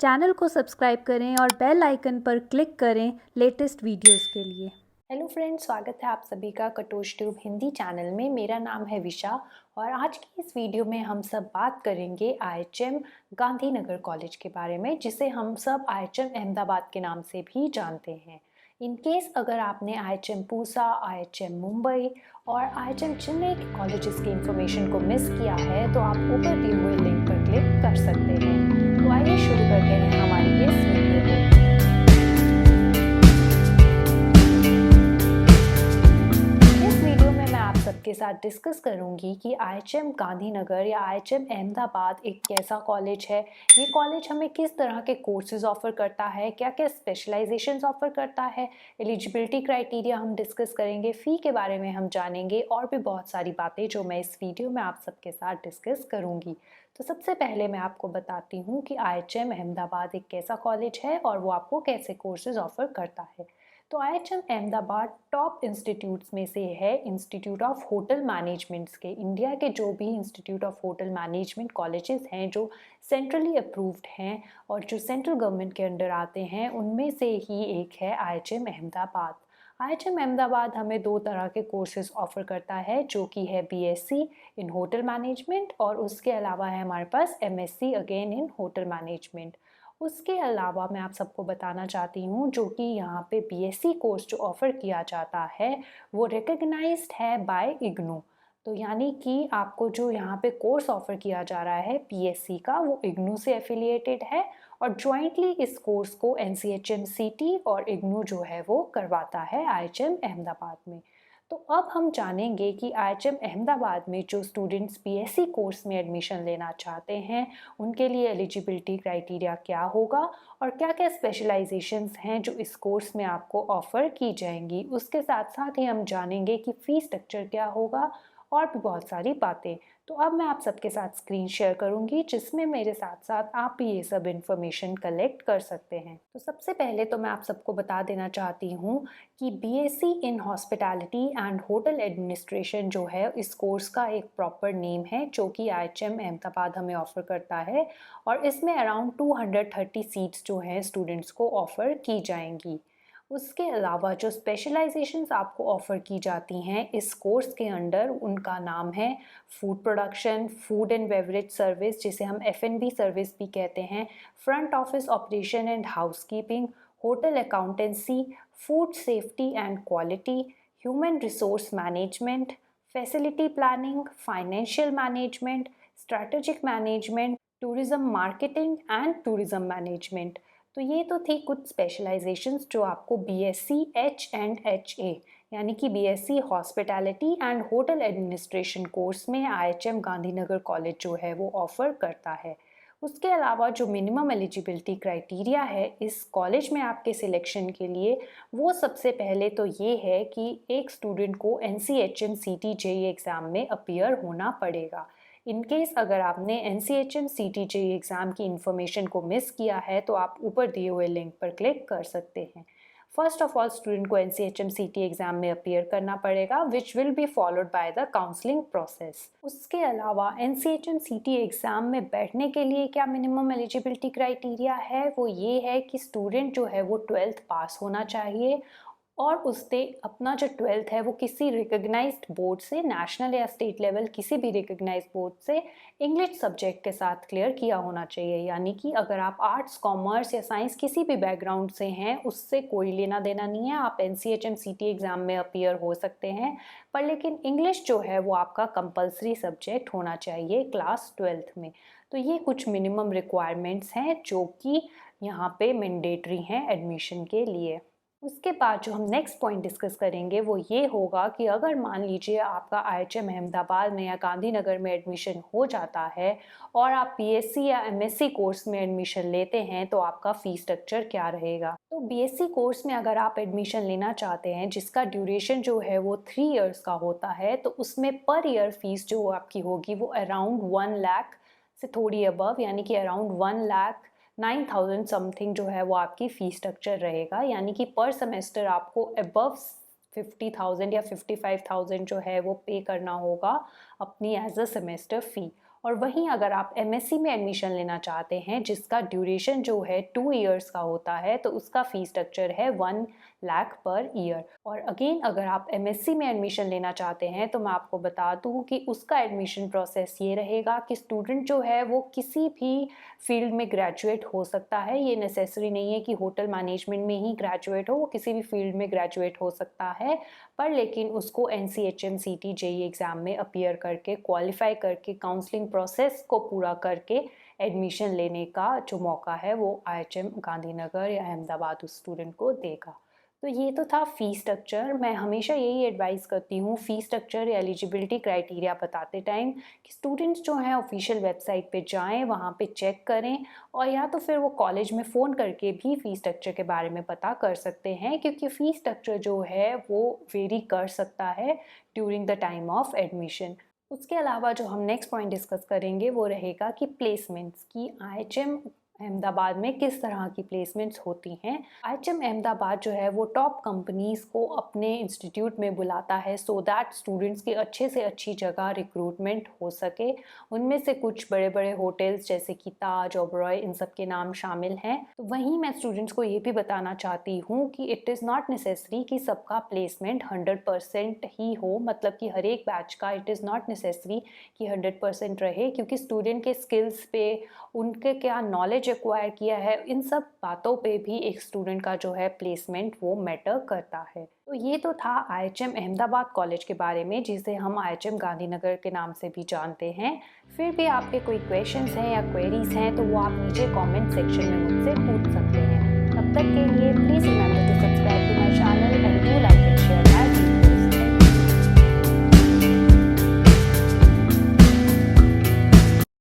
Channel को subscribe करें और बेल आइकन पर क्लिक करें लेटेस्ट वीडियोस के लिए। हेलो फ्रेंड्स, स्वागत है आप सभी का कटोच ट्यूब हिंदी चैनल में। मेरा नाम है विशा और आज की इस वीडियो में हम सब बात करेंगे आईएचएम गांधीनगर कॉलेज के बारे में, जिसे हम सब आईएचएम अहमदाबाद के नाम से भी जानते हैं। इन केस अगर आपने आईएचएम पूसा, आईएचएम मुंबई और आईएचएम चेन्नई के कॉलेजेस की इंफॉर्मेशन को मिस किया है तो आप ऊपर दिए हुए लिंक पर क्लिक कर सकते हैं। तो आइए शुरू करते हैं हमारी इस वीडियो को। सबके साथ डिस्कस करूंगी कि आईएचएम गांधीनगर या आईएचएम अहमदाबाद एक कैसा कॉलेज है, ये कॉलेज हमें किस तरह के कोर्सेज ऑफर करता है, क्या क्या स्पेशलाइजेशंस ऑफर करता है, एलिजिबिलिटी क्राइटेरिया हम डिस्कस करेंगे, फ़ी के बारे में हम जानेंगे और भी बहुत सारी बातें जो मैं इस वीडियो में आप सबके साथ डिस्कस करूँगी। तो सबसे पहले मैं आपको बताती हूँ कि आईएचएम अहमदाबाद एक कैसा कॉलेज है और वो आपको कैसे कोर्सेज ऑफर करता है। तो आईएचएम अहमदाबाद टॉप इंस्टीट्यूट्स में से है, इंस्टीट्यूट ऑफ होटल मैनेजमेंट्स के। इंडिया के जो भी institute of hotel management colleges हैं जो सेंट्रली अप्रूव्ड हैं और जो सेंट्रल गवर्नमेंट के अंडर आते हैं, उनमें से ही एक है आईएचएम अहमदाबाद। आईएचएम अहमदाबाद हमें दो तरह के कोर्सेज ऑफर करता है, जो कि है बीएससी इन होटल मैनेजमेंट और उसके अलावा है हमारे पास MSc again in hotel management. उसके अलावा मैं आप सबको बताना चाहती हूँ जो कि यहाँ पे बीएससी कोर्स जो ऑफ़र किया जाता है वो रिकग्नाइज्ड है बाय इग्नू। तो यानी कि आपको जो यहाँ पे कोर्स ऑफ़र किया जा रहा है बीएससी का, वो इग्नू से एफिलिएटेड है और जॉइंटली इस कोर्स को एनसीएचएम-सीटी और इग्नू जो है वो करवाता है आईएचएम अहमदाबाद में। तो अब हम जानेंगे कि आईएचएम अहमदाबाद में जो स्टूडेंट्स बीएससी कोर्स में एडमिशन लेना चाहते हैं उनके लिए एलिजिबिलिटी क्राइटेरिया क्या होगा और क्या क्या स्पेशलाइजेशंस हैं जो इस कोर्स में आपको ऑफ़र की जाएंगी। उसके साथ साथ ही हम जानेंगे कि फ़ी स्ट्रक्चर क्या होगा और भी बहुत सारी बातें। तो अब मैं आप सबके साथ स्क्रीन शेयर करूंगी जिसमें मेरे साथ साथ आप भी ये सब इन्फॉर्मेशन कलेक्ट कर सकते हैं। तो सबसे पहले तो मैं आप सबको बता देना चाहती हूँ कि BSc in hospitality and hotel administration जो है इस कोर्स का एक प्रॉपर नेम है, जो कि आईएचएम अहमदाबाद हमें ऑफ़र करता है और इसमें अराउंड 230 सीट्स जो हैं स्टूडेंट्स को ऑफ़र की जाएंगी। उसके अलावा जो स्पेशलाइजेशंस आपको ऑफ़र की जाती हैं इस कोर्स के अंडर, उनका नाम है food production, food and beverage service जिसे हम एफएनबी सर्विस भी कहते हैं, front office operation and housekeeping, hotel accountancy, food safety and quality, human resource management, facility planning, financial management, strategic management, tourism marketing and tourism management. तो ये तो थी कुछ स्पेशलाइजेशंस जो आपको बीएससी एच यानी कि BSc hospitality and hotel administration course में आईएचएम गांधीनगर कॉलेज जो है वो ऑफ़र करता है। उसके अलावा जो मिनिमम एलिजिबिलिटी क्राइटेरिया है इस कॉलेज में आपके सिलेक्शन के लिए, वो सबसे पहले तो ये है कि एक स्टूडेंट को एनसीएचएम-सीटी जेईई एग्ज़ाम में अपीयर होना पड़ेगा। इन केस अगर आपने एनसीएचएम-सीटी जेईई एग्ज़ाम की इन्फॉर्मेशन को मिस किया है तो आप ऊपर दिए हुए लिंक पर क्लिक कर सकते हैं। फर्स्ट ऑफ ऑल स्टूडेंट को एनसीएचएम-सीटी एग्ज़ाम में अपीयर करना पड़ेगा, which will be followed by the counselling process. उसके अलावा एनसीएचएम-सीटी एग्ज़ाम में बैठने के लिए क्या मिनिमम एलिजिबिलिटी क्राइटेरिया है, वो ये है कि स्टूडेंट जो है वो 12th पास होना चाहिए और उसने अपना जो 12th है वो किसी रिकग्नाइज्ड बोर्ड से, नेशनल या स्टेट लेवल किसी भी रिकग्नाइज्ड बोर्ड से इंग्लिश सब्जेक्ट के साथ क्लियर किया होना चाहिए। यानी कि अगर आप आर्ट्स, कॉमर्स या साइंस किसी भी बैकग्राउंड से हैं उससे कोई लेना देना नहीं है, आप एनसीएचएम-सीटी एग्ज़ाम में अपीयर हो सकते हैं, पर लेकिन इंग्लिश जो है वो आपका कंपलसरी सब्जेक्ट होना चाहिए क्लास 12th में। तो ये कुछ मिनिमम रिक्वायरमेंट्स हैं जो कि यहाँ पे मैंडेटरी हैं एडमिशन के लिए। उसके बाद जो हम नेक्स्ट पॉइंट डिस्कस करेंगे वो ये होगा कि अगर मान लीजिए आपका आईएचएम अहमदाबाद में या गांधीनगर में एडमिशन हो जाता है और आप बीएससी या एमएससी कोर्स में एडमिशन लेते हैं तो आपका फ़ी स्ट्रक्चर क्या रहेगा। तो बीएससी कोर्स में अगर आप एडमिशन लेना चाहते हैं जिसका ड्यूरेशन जो है वो 3 इयर्स का होता है, तो उसमें पर ईयर फीस जो आपकी होगी वो अराउंड 1 लाख से थोड़ी अबव, यानी कि अराउंड 1,09,000 समथिंग जो है वो आपकी फ़ी स्ट्रक्चर रहेगा। यानी कि पर सेमेस्टर आपको अबव 50,000 या 55,000 जो है वो पे करना होगा अपनी एज अ सेमेस्टर फ़ी। और वहीं अगर आप एमएससी में एडमिशन लेना चाहते हैं जिसका ड्यूरेशन जो है 2 इयर्स का होता है, तो उसका फ़ी स्ट्रक्चर है 1 लाख पर ईयर। और अगेन अगर आप एमएससी में एडमिशन लेना चाहते हैं तो मैं आपको बता दूं कि उसका एडमिशन प्रोसेस ये रहेगा कि स्टूडेंट जो है वो किसी भी फील्ड में ग्रेजुएट हो सकता है। ये नेसेसरी नहीं है कि होटल मैनेजमेंट में ही ग्रेजुएट हो, वो किसी भी फील्ड में ग्रेजुएट हो सकता है, पर लेकिन उसको NCHM CT JEE एग्ज़ाम में अपीयर करके क्वालिफाई करके काउंसलिंग प्रोसेस को पूरा करके एडमिशन लेने का जो मौका है वो IHM गांधीनगर या अहमदाबाद उस स्टूडेंट को देगा। तो ये तो था फ़ी स्ट्रक्चर। मैं हमेशा यही एडवाइस करती हूँ फ़ी स्ट्रक्चर या एलिजिबिलिटी क्राइटेरिया बताते टाइम कि स्टूडेंट्स जो हैं ऑफिशियल वेबसाइट पे जाएं, वहाँ पे चेक करें, और या तो फिर वो कॉलेज में फ़ोन करके भी फ़ी स्ट्रक्चर के बारे में पता कर सकते हैं, क्योंकि फ़ी स्ट्रक्चर जो है वो वेरी कर सकता है during the time of admission. उसके अलावा जो हम नेक्स्ट पॉइंट डिस्कस करेंगे वो रहेगा कि प्लेसमेंट्स की IHM अहमदाबाद में किस तरह की प्लेसमेंट्स होती हैं। IHM अहमदाबाद जो है वो टॉप कंपनीज़ को अपने इंस्टीट्यूट में बुलाता है सो दैट स्टूडेंट्स की अच्छे से अच्छी जगह रिक्रूटमेंट हो सके। उनमें से कुछ बड़े बड़े होटल्स जैसे कि ताज, ओबरॉय, इन सब के नाम शामिल हैं। तो वहीं मैं स्टूडेंट्स को ये भी बताना चाहती हूँ कि इट इज़ नॉट नेसेसरी कि सबका प्लेसमेंट 100% ही हो, मतलब कि हर एक बैच का इट इज़ नॉट नेसेसरी कि 100% रहे, क्योंकि स्टूडेंट के स्किल्स पे, उनके क्या नॉलेज एक्वायर किया है, इन सब बातों पे भी एक स्टूडेंट का जो है प्लेसमेंट वो मैटर करता है। तो ये तो था IHM अहमदाबाद कॉलेज के बारे में, जिसे हम IHM गांधीनगर के नाम से भी जानते हैं। फिर भी आपके कोई क्वेश्चंस हैं या क्वेरीज हैं तो वो आप नीचे कमेंट सेक्शन में मुझसे पूछ सकते हैं। तब तक के लिए please remember to subscribe to my channel and do like it.